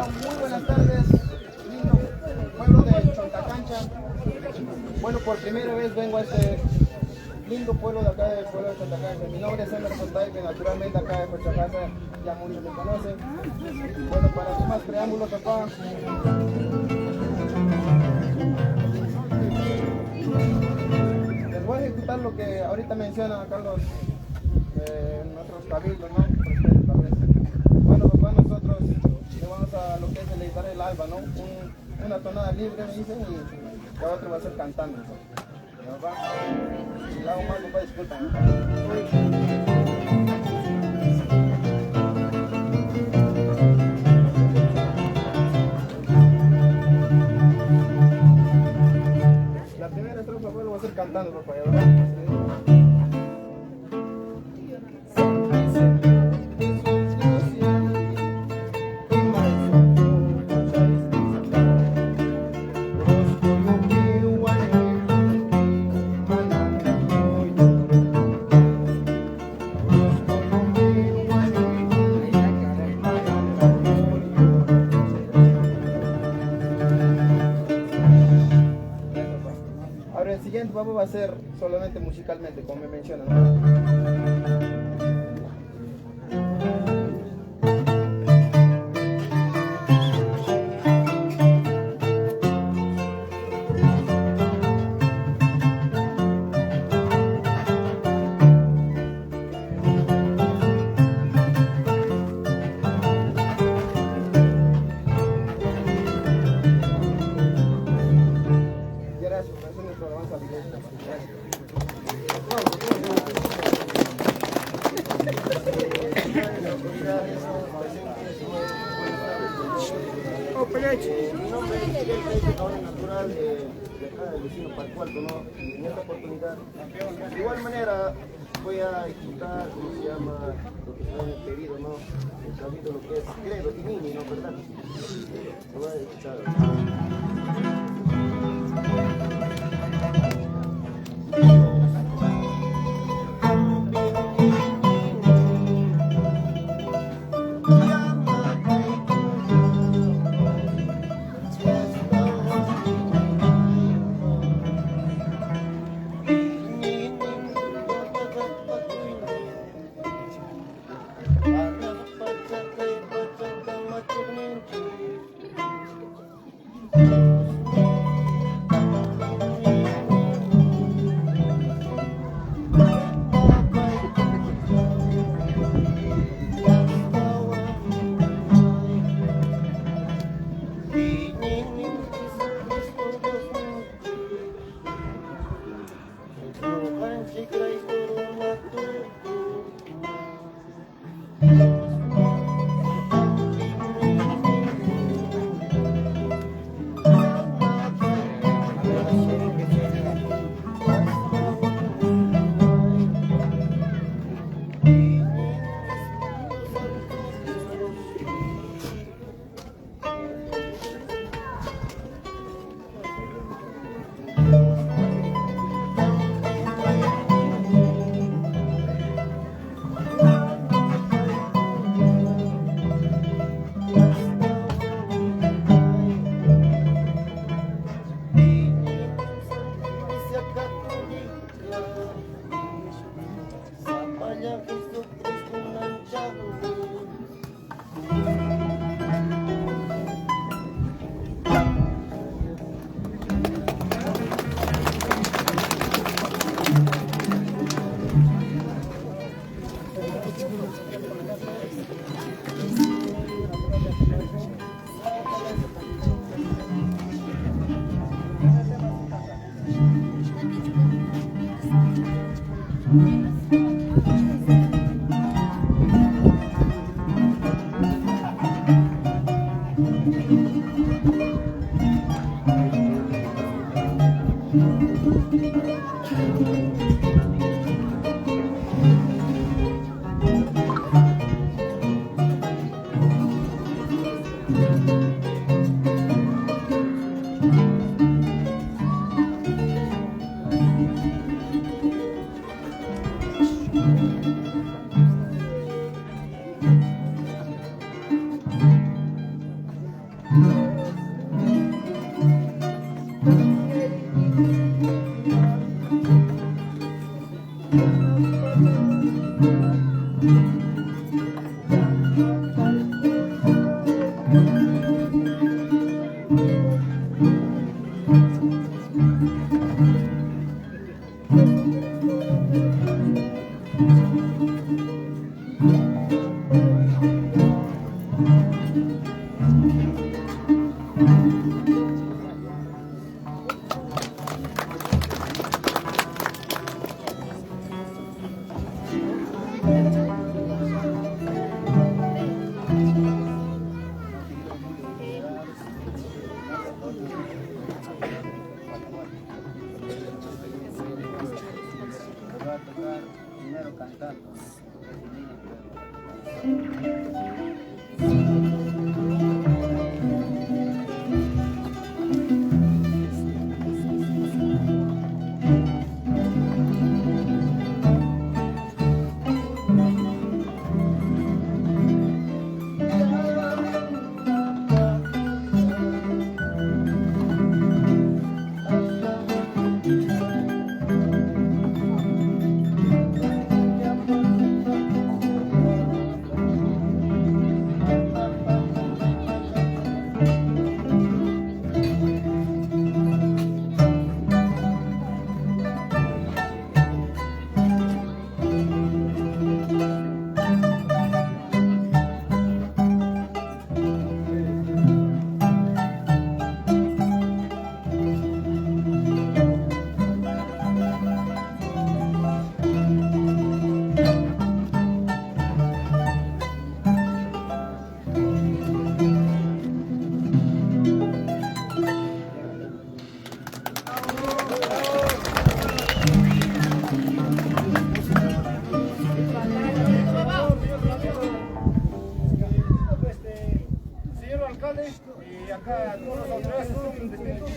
Muy buenas tardes, lindo pueblo de Chontacancha. Bueno, por primera vez vengo a este lindo pueblo de acá, del pueblo de Chontacancha. Mi nombre es Emerson Taipe, naturalmente acá de Cochacasa, ya muchos me conocen. Bueno, para sin más preámbulos, papá, les voy a ejecutar lo que ahorita mencionan acá nuestros cabildos, ¿no? Presidente, tal vez. Bueno, papá, nosotros le vamos a lo que es el editar el alba, ¿no? Una tonada libre, me dicen, y la otra va a ser cantando. ¿No, papá? Si la hago mal, papá, disculpen. La primera estrofa, papá, lo voy a hacer cantando, papá, ¿verdad? Ahora el siguiente papá va a ser solamente musicalmente, como me mencionan, ¿no? Gracias, eso es nuestro alabanza a la iglesia. Mi nombre es Miguel Taipe, cabrón natural de acá del vecino Parcualto, ¿no? Y en esta oportunidad, de igual manera, voy a ejecutar, ¿cómo se llama? Lo que se me ha pedido, ¿no? Sabiendo lo que es credo y mini, ¿no? ¿Verdad? Lo voy a ejecutar. Primero cantando. Y acá todos los autoridades son distintos.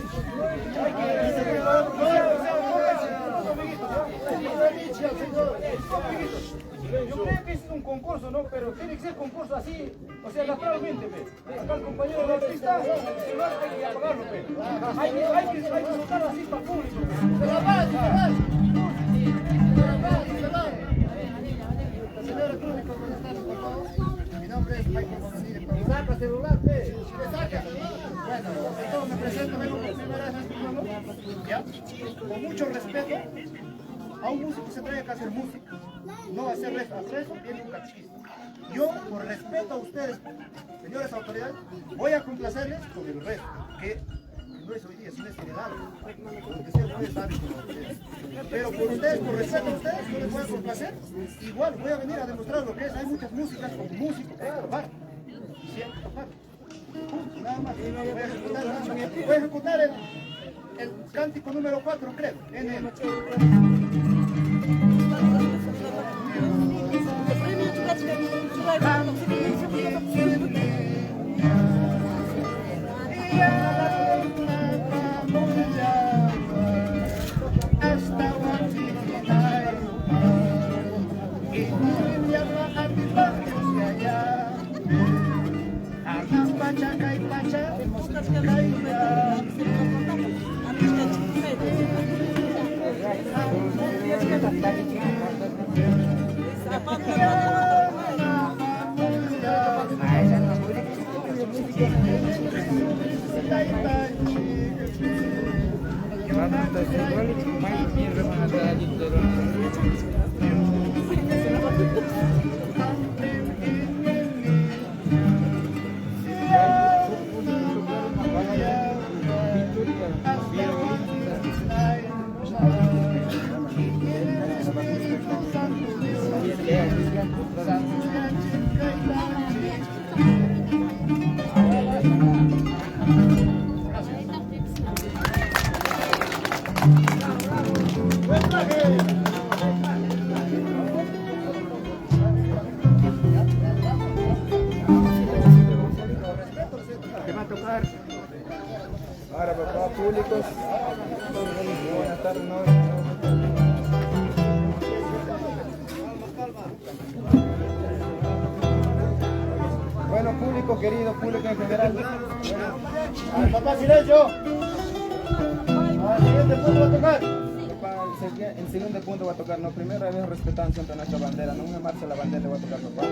Yo creo que es un concurso, ¿no? Pero tiene que ser concurso así, o sea, naturalmente, ¿ve? Acá el compañero de la artista, se va hay que apagarlo, ¿ve? Hay que soltar así para el público. ¡Se la va, se la va! Señora público, buenas tardes, por favor. Mi nombre es Michael Bonadí. Saca celular, ¿sí? Saca. Bueno, entonces me presento, vengo por primera vez a este pueblo. ¿Ya? Con mucho respeto, a un músico se trae que hacer música. No va a hacer rezo, al rezo viene un catequista. Yo, por respeto a ustedes, señores autoridades, voy a complacerles con el rezo, que no es hoy día, sino es heredado. Porque si ustedes saben con ustedes. Pero por ustedes, por respeto a ustedes, yo les voy a complacer. Igual voy a venir a demostrar lo que es. Hay muchas músicas como músico, tocar. Siempre tocar. Nada más. Voy a ejecutar el cántico número 4, creo. En el... Ahora, papá, públicos, buenas tardes, no. Bueno, público querido, público en general. Bueno, papá, silencio. Al siguiente punto va a tocar. El segundo punto va a tocar, no, primero debemos respetar siempre nuestra bandera, no una marcha a la bandera le va a tocar, papá.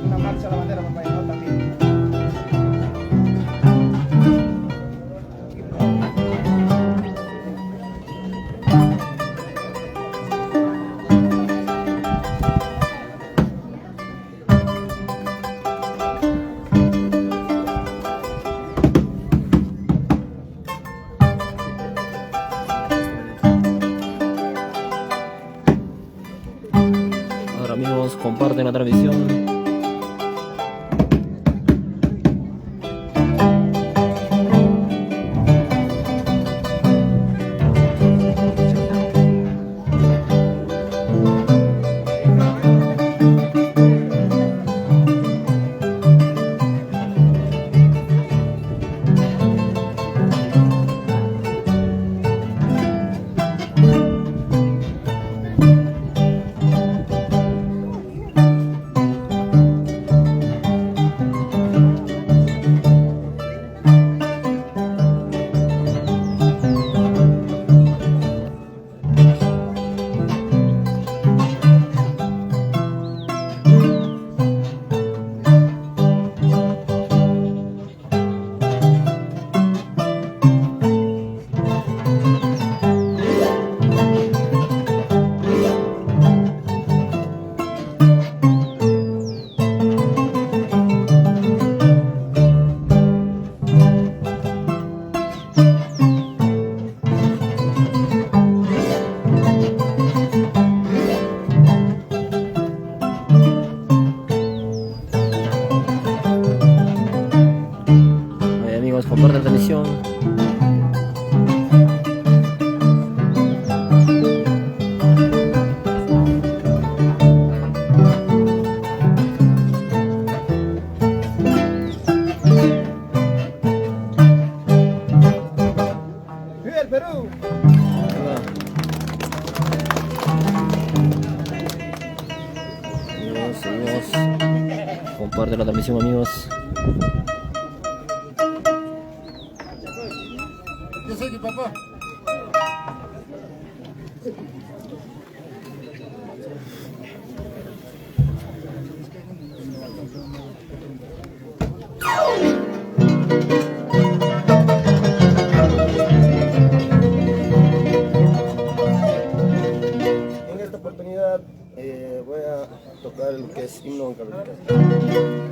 Una marcha a la bandera, papá, y no también. transmisión. Comparte la transmisión. ¡Viva el Perú! Amigos, comparte la transmisión, amigos. Yo soy tu papá. En esta oportunidad voy a tocar lo que es himno en calificación.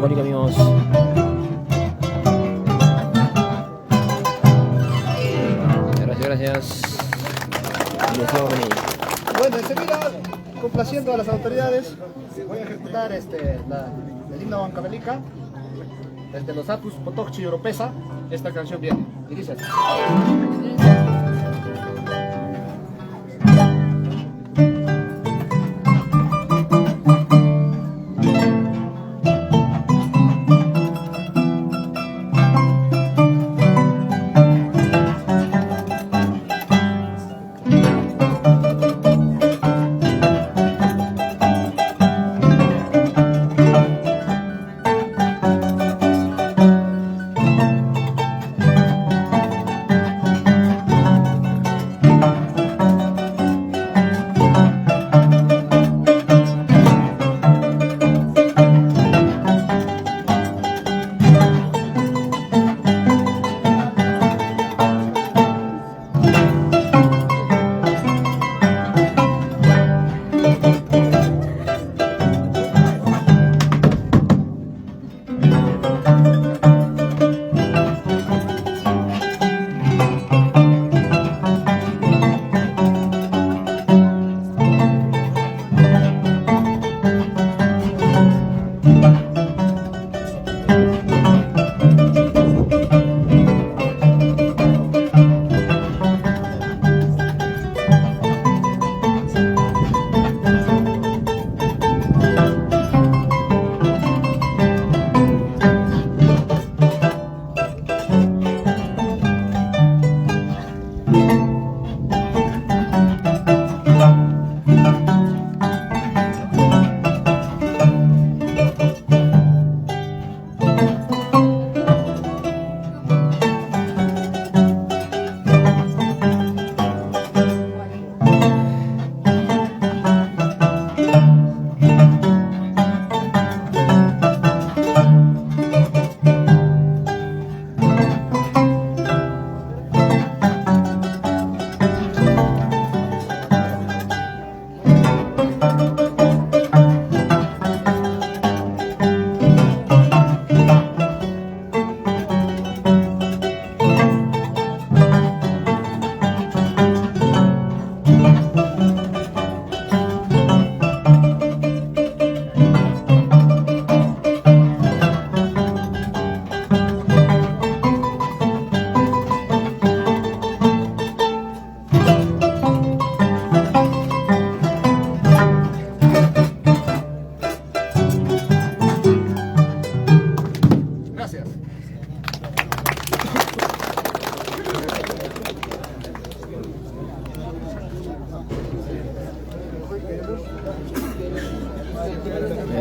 mongólica, amigos. Gracias. Bueno, enseguida, complaciendo a las autoridades, voy a ejecutar el himno Huancavelica, desde los Apus Potokchi Europesa. Esta canción viene y dice así.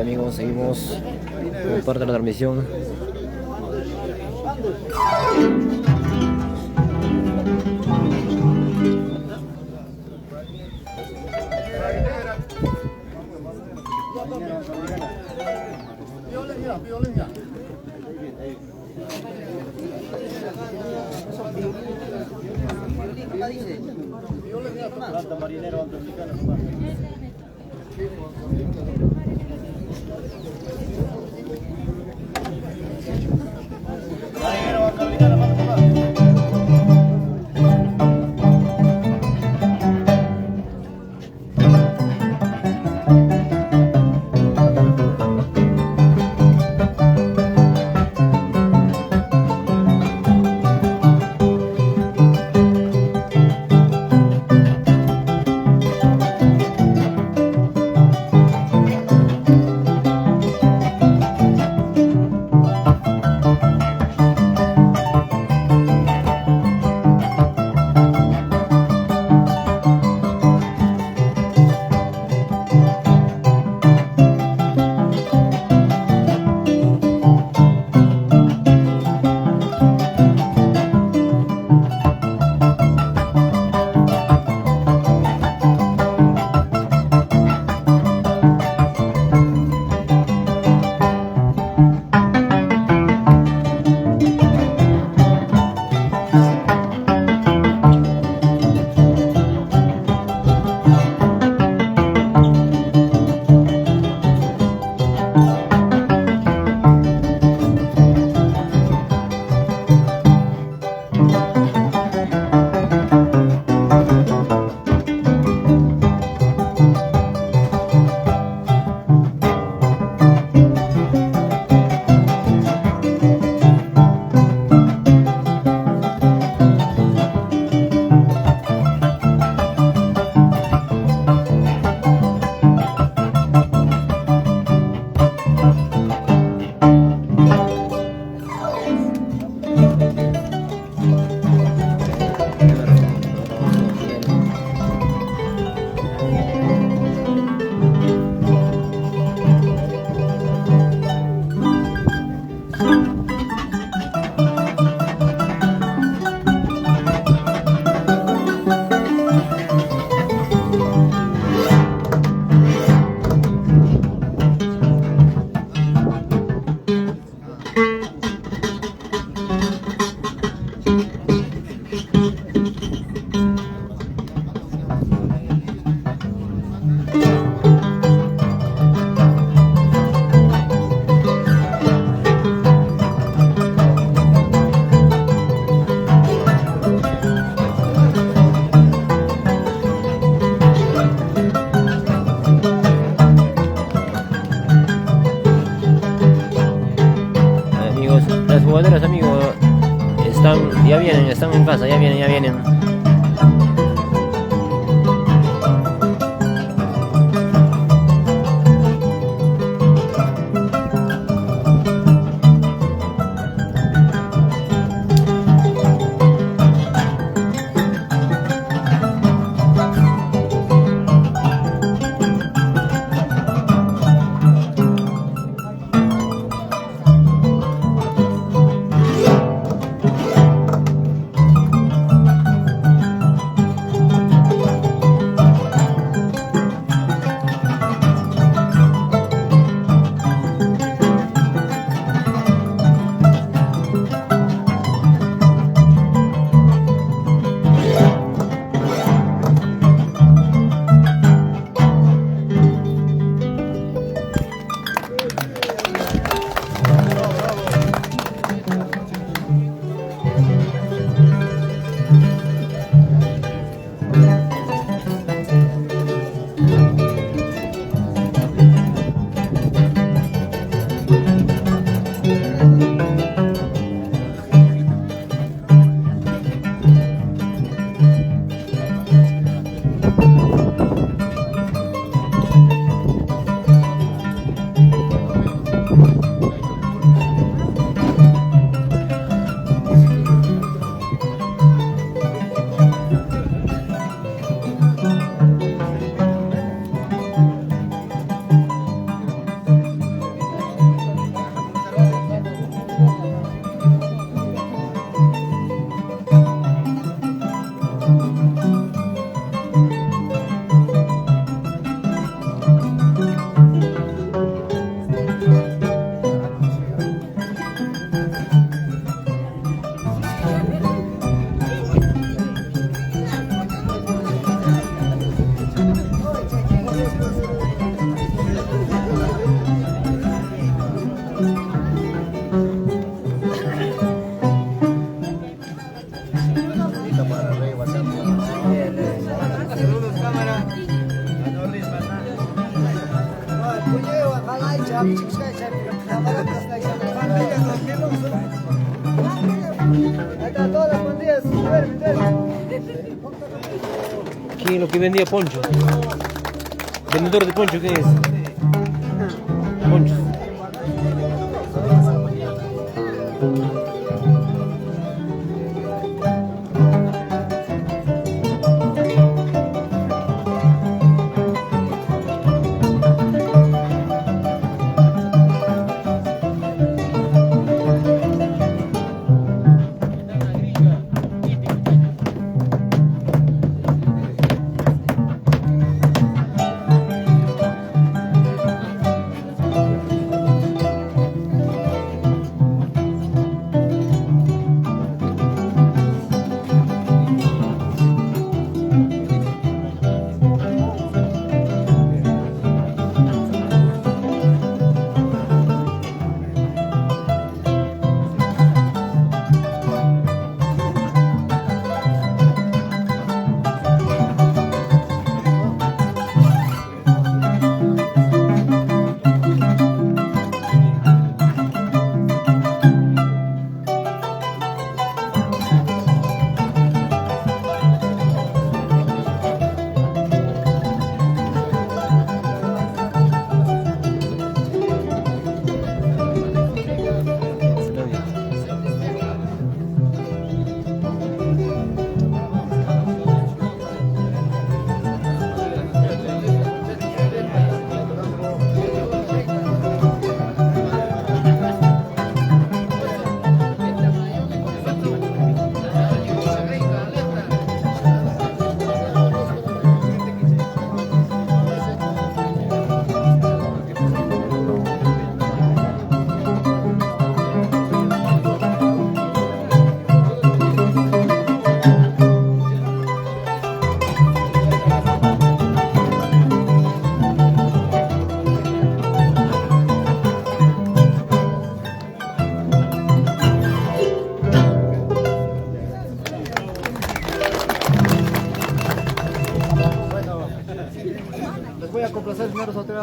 Amigos, seguimos con parte de la transmisión. jugadores, amigos, ya vienen, están en casa, ya vienen. ¿Quién es lo que vendía poncho? ¿Vendedor de poncho qué es? Poncho.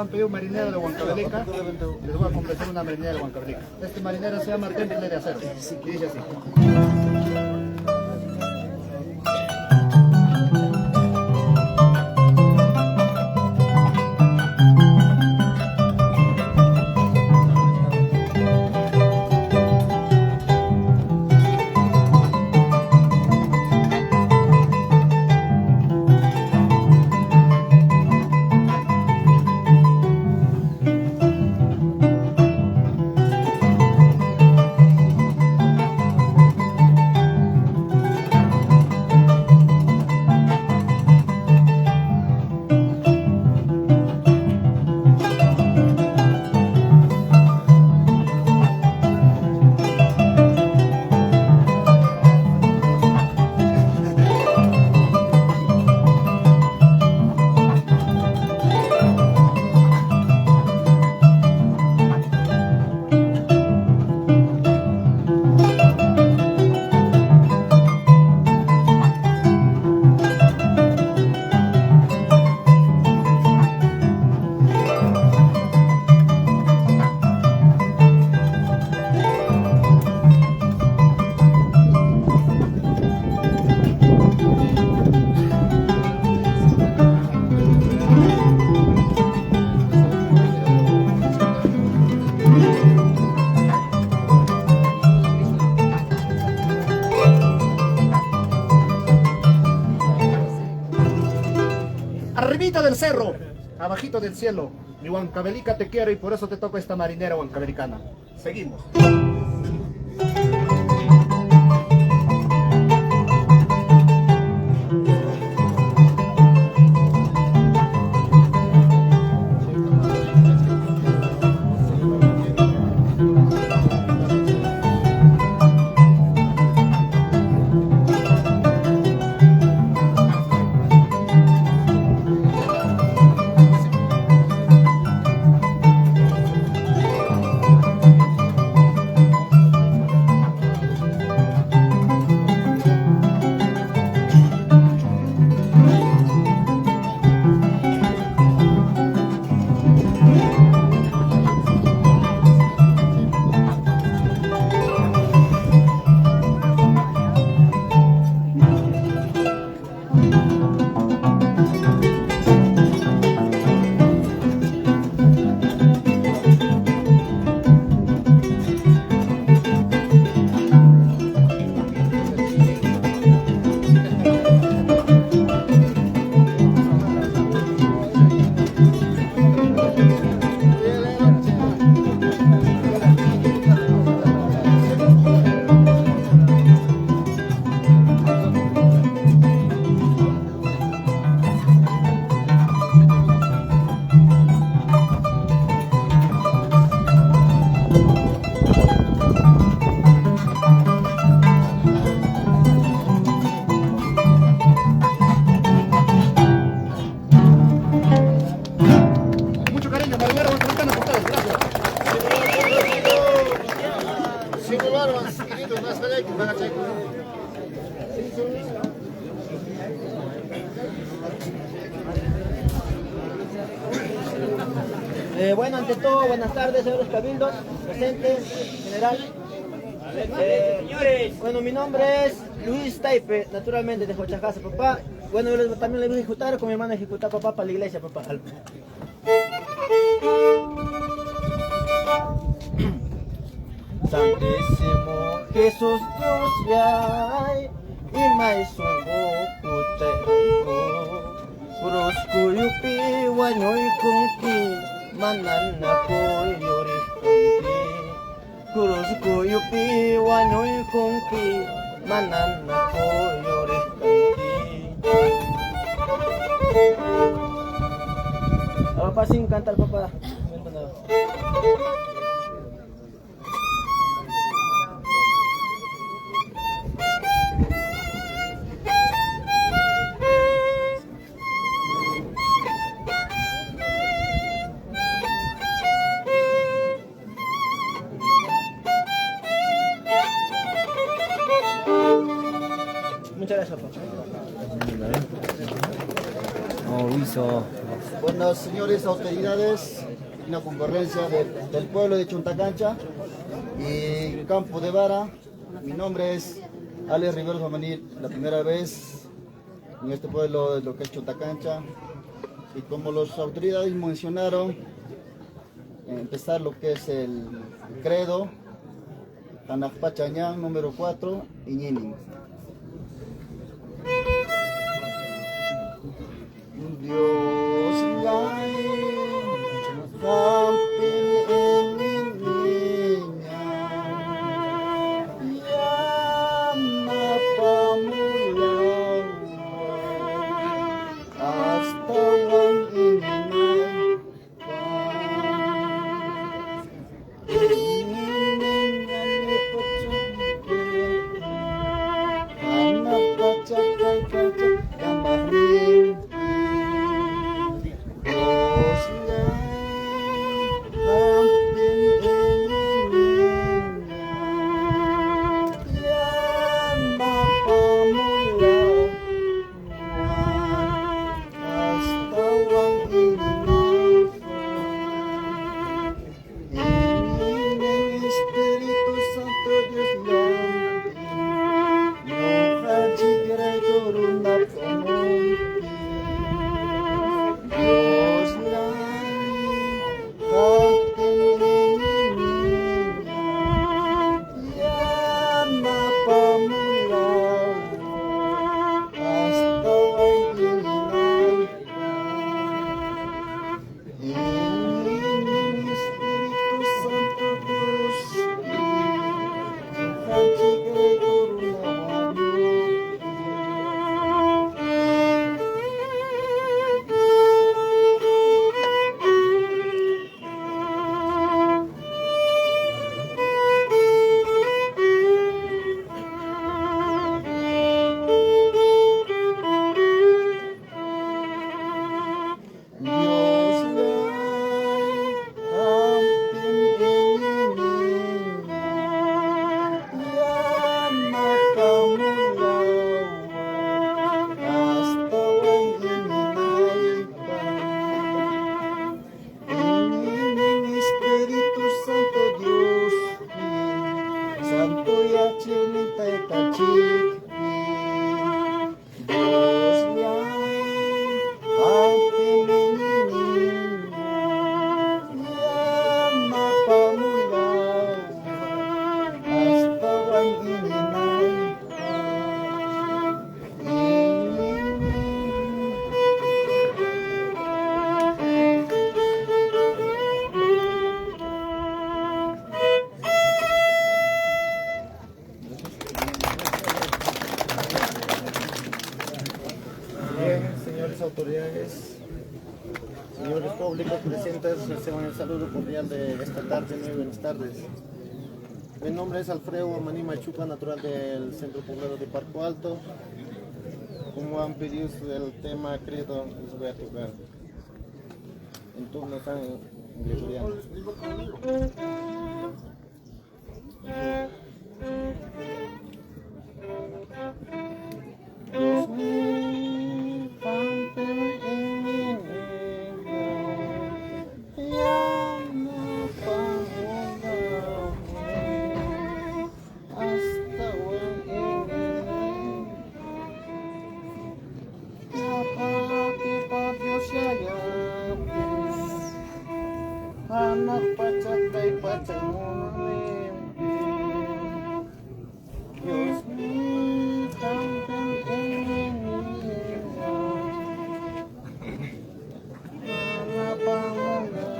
han pedido marinero de Huancavelica, les voy a complacer una marinera de Huancavelica. Este marinero se llama Temple de Acero, y dice así. Arribita del cerro, abajito del cielo, mi Huancavelica te quiero y por eso te toco esta marinera huancavelicana. Seguimos. Bueno, ante todo, buenas tardes, señores cabildos, presentes, general. Bueno, mi nombre es Luis Taipe, naturalmente de Jochacasa, papá. Bueno, yo también le voy a ejecutar con mi hermano ejecutar, papá, para la iglesia, papá. Santísimo Jesús Dios yay, y mais Kurusku yupi wanyoy kungki manana ko yori kungki Kurusku yupi wanyoy kungki manana ko yori kungki. Apa sing cantar papá? Muchas gracias, papá. Oh, hizo Buenas señores autoridades, una concurrencia del pueblo de Chuntacancha y Campo de Vara. Mi nombre es Alex Rivero Femenil, la primera vez en este pueblo de lo que es Chuntacancha. Y como las autoridades mencionaron, empezar lo que es el credo, Tanajpachañán número 4, Iñinin. Dios lai hampir ingin ninya yang mapamulang astawan ingin anak pacakai pacar gambar autoridades, señores públicos presentes, reciban el saludo cordial de esta tarde. Muy buenas tardes. Mi nombre es Alfredo Manima Chupa, natural del centro poblado de Parco Alto. Como han pedido el tema credo, les voy a tocar en turno tan gregoriano. Anak pacakai pacar Dios mío, también anak pamuda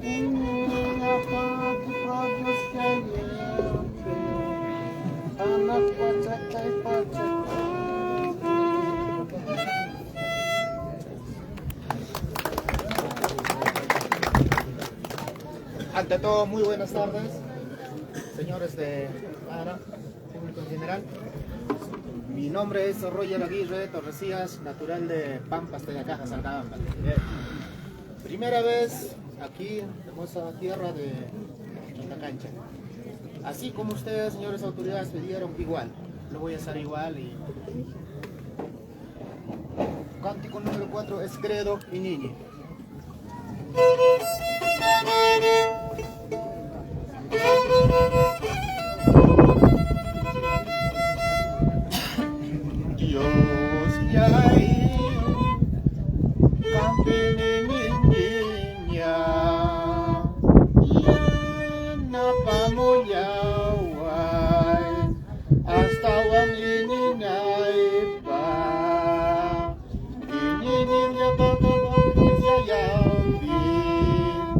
ini apa Dios kaya anak pacakai pacar. Ante todo, muy buenas tardes, señores de Vara, público en general. Mi nombre es Roger Aguirre Torresías, natural de Pampas, Teyacaja, Salcabamba. Primera vez aquí, hermosa tierra de Chuntacancha. Así como ustedes, señores autoridades, pidieron igual, lo voy a hacer igual y cántico número 4 es Credo y Niñe. Dios ya campe niña napamuyaway hasta wang ininay pa ininin niya tatawag sayawin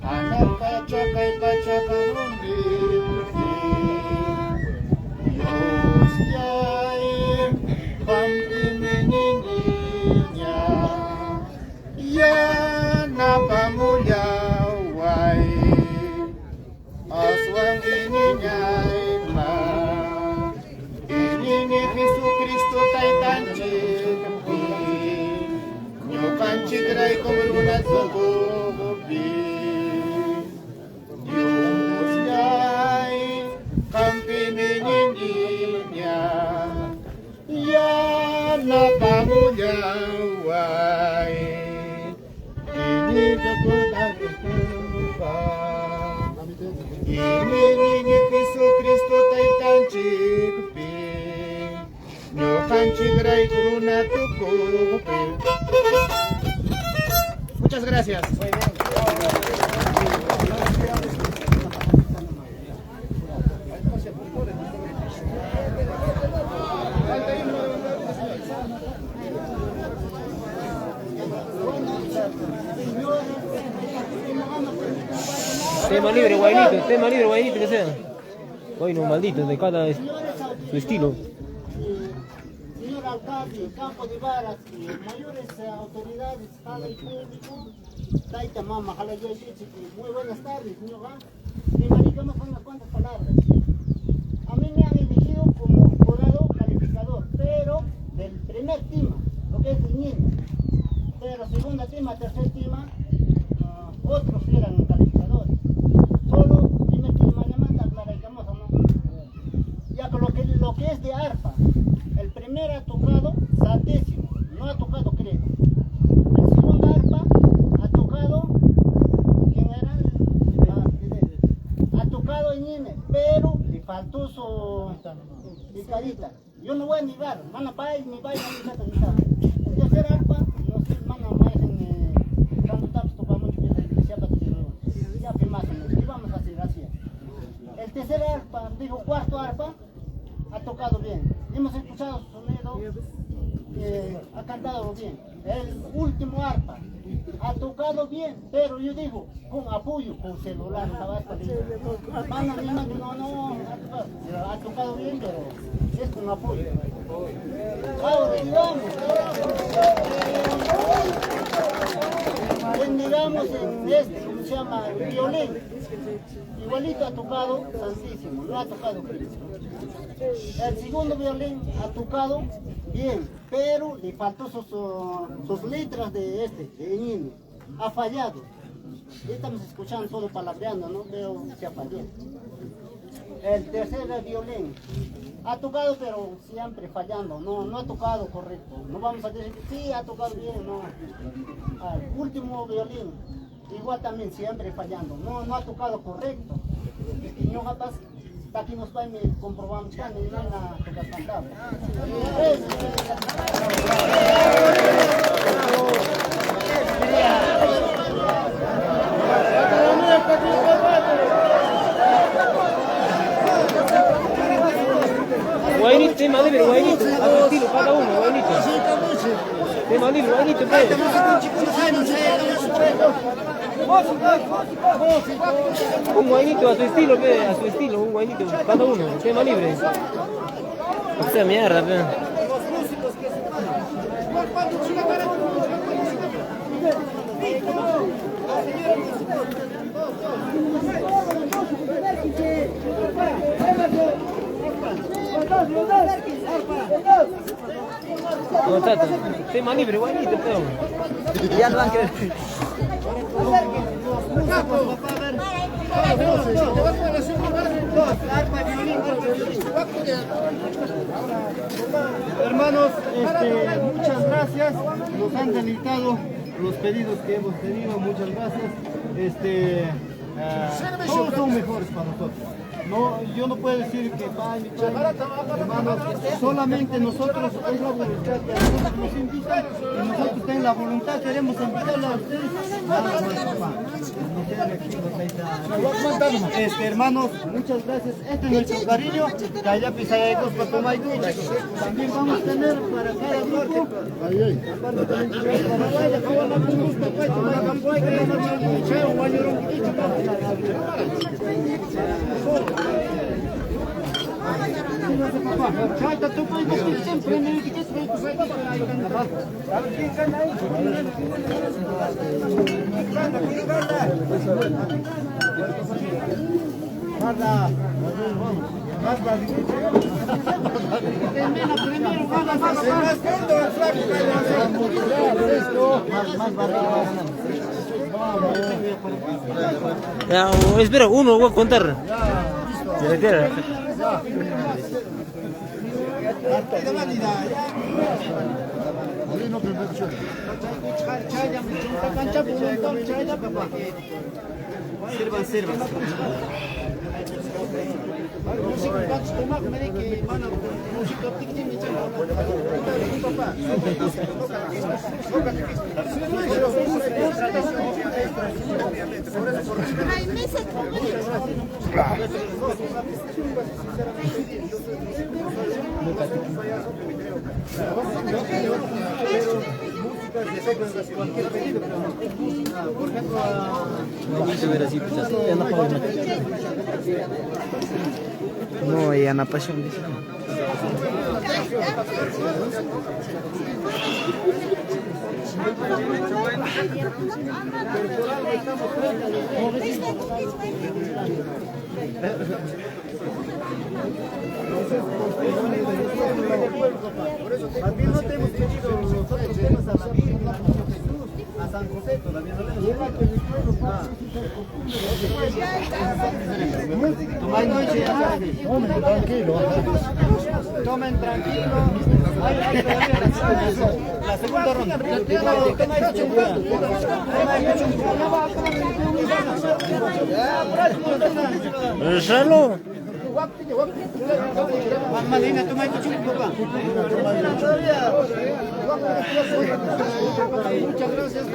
anak pachakay pachakarunin Dios yay pampinininya yan napamuyaway aswang ininyay ma inini Jesucristo tay tanchik nyo kanchigray kumrunat sukubi Diyos yay kampinininya yan napamuyaway inigagutang pa inini Jesucristo tay tanchik nyo kanchigray kuruna tukupi. Muchas gracias. Tema libre, guainito, que sea. Guayno, maldito, de cada su estilo. Señor alcalde, Campo de Varas, mayores autoridades, jala y público, Taita Mama, jala y muy buenas tardes, señor. Me manejamos unas cuantas palabras. A mí me han elegido como jurado calificador, pero del primer tema, lo que es el niño. Pero segunda tema, tercer tema, otros eran calificadores. Solo primer tema, le manda aclaramos, ¿no? Ya con lo que es de arpa. El primero ha tocado santísimo, no ha tocado credo. El segundo arpa ha tocado, ¿quién era? Ha tocado Ñime, pero le faltó su carita. Yo no voy a negar, mana pai, ni pai, ni cata. El tercer arpa, no sé, mana más en cuando taps tocamos mucho que ya firmamos, ¿qué vamos a hacer así? El tercer arpa, digo cuarto arpa, ha tocado bien. Hemos escuchado su sonido, ha cantado bien. El último arpa ha tocado bien, pero yo digo, con apoyo, con celular, no, ha tocado bien, pero es con apoyo. Ahora, digamos en este, ¿cómo se llama? Violín. Igualito ha tocado santísimo, no ha tocado Cristo. El segundo violín ha tocado bien, pero le faltó sus letras de niño. Ha fallado. Estamos escuchando todo palabreando, no veo que ha fallado. El tercer violín ha tocado, pero siempre fallando, no ha tocado correcto. No vamos a decir que sí, ha tocado bien, no. El último violín, igual también siempre fallando, no ha tocado correcto. Y no capaz, aquí nos va y me comprobamos que no hay nada que cantar. Guainito, tema libre, guainito, a su estilo cada uno, guainito. Tema libre, guainito, pues. Un guainito a su estilo, pues, a su estilo, un guainito, cada uno, tema libre. O sea, mierda, pues. No, tata, tema libre, guainito, pero. Ya no van a querer. Arpa, violín, Hermanos, muchas gracias. Nos han deleitado los pedidos que hemos tenido. Muchas gracias. Todos son mejores para nosotros. No, yo no puedo decir que hermanos, solamente nosotros es la voluntad que a nosotros nos invitan y nosotros tenemos la voluntad, queremos invitarle a ustedes. Hermanos, muchas gracias. Este es nuestro cariño. También vamos a tener para cada grupo. Ya, espera, uno voy a contar. Se retira. Sirvan. Por ejemplo, No, y Ana Pasión dice. También no te hemos pedido nosotros temas a la Virgen, a San José, todavía no le hemos Tomen tranquilo. Tomen tranquilo. La segunda ronda. Salud. Malina, toma tu chulo, papá. Muchas gracias,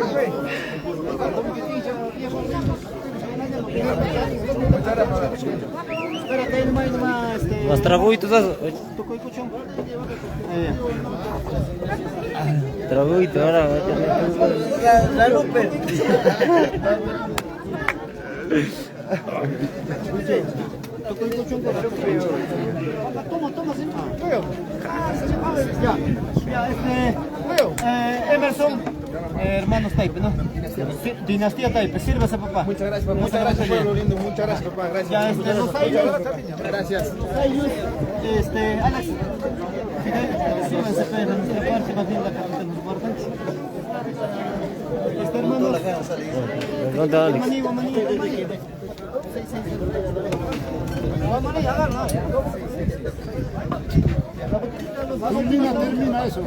espérate, nomás, Más traguito, traguito, ahora. La Lupe. Toma, Emerson, hermanos Taipe, ¿no? Dinastía Taipe, sírvase, papá. Muchas gracias, papá. Muchas gracias, pueblo lindo. Muchas gracias, papá. Gracias. Ya, los Ayus. Gracias. Alex. Sírvanse, pero nuestra parte más bien la capitana nos guarda. Termina eso.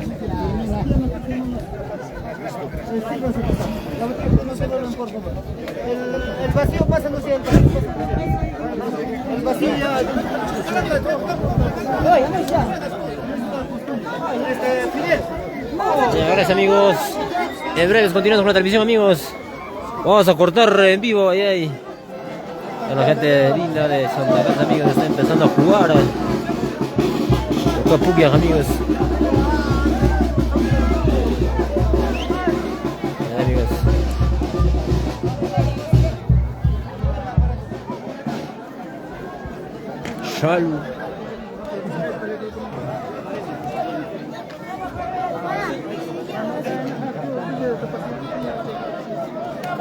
El vacío pasa, lo siento. El vacío ya. Gracias, amigos. En breve continuamos con la transmisión, amigos. Vamos a cortar en vivo. Ahí. La gente linda de Santa Casa, amigos, está empezando a jugar. Capuquias, amigos. Amigos. Salud.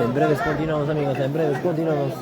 En breves continuamos, amigos, en breves continuamos.